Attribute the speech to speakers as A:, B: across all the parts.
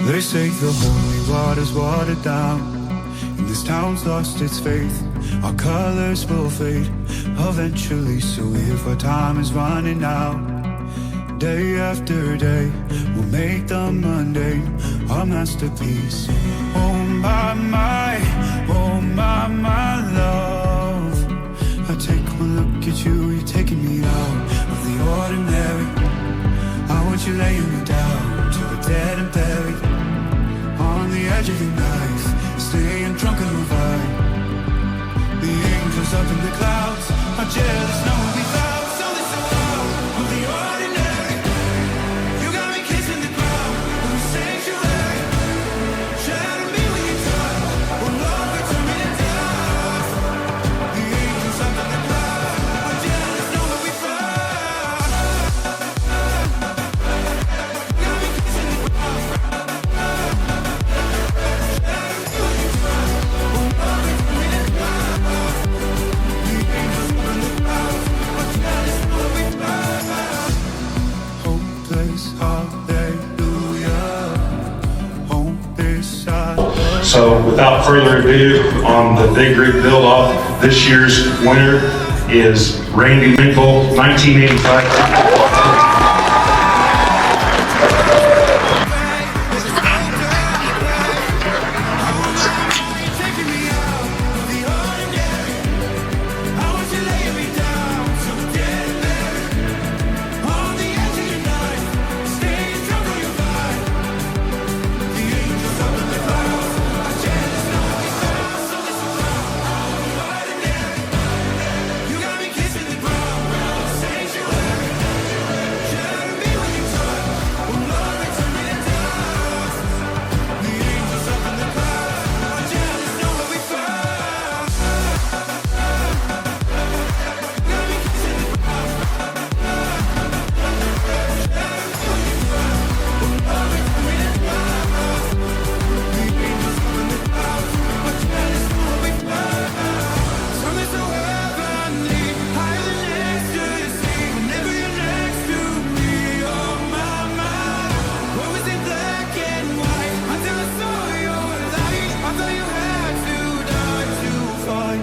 A: They say the holy water's watered down, and this town's lost its faith. Our colors will fade eventually, so if our time is running out, day after day, we'll make the mundane our masterpiece. Oh my, oh my love. I take one look at you, you're taking me out of the ordinary. I want you laying me down till we're dead and buried, on the edge of your knife, staying drunk and revived. The angels up in the clouds are jealous, knowing we found something so out of the ordinary. You got me kissing the ground from the sanctuary. Shadow me when you touch, oh Lord, we turn me to dust. The angels up in the clouds are jealous, knowing we found. Got me kissing the ground.
B: So without further ado, on the big group build-off, this year's winner is Randy Winkle, 1985.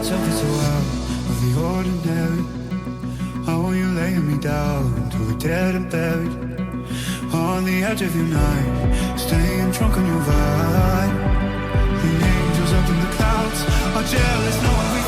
B: Something so out of the ordinary. I want you laying me down till we're dead and buried, on the edge of your night, staying drunk on your vibe. The angels up in the clouds are jealous, knowing we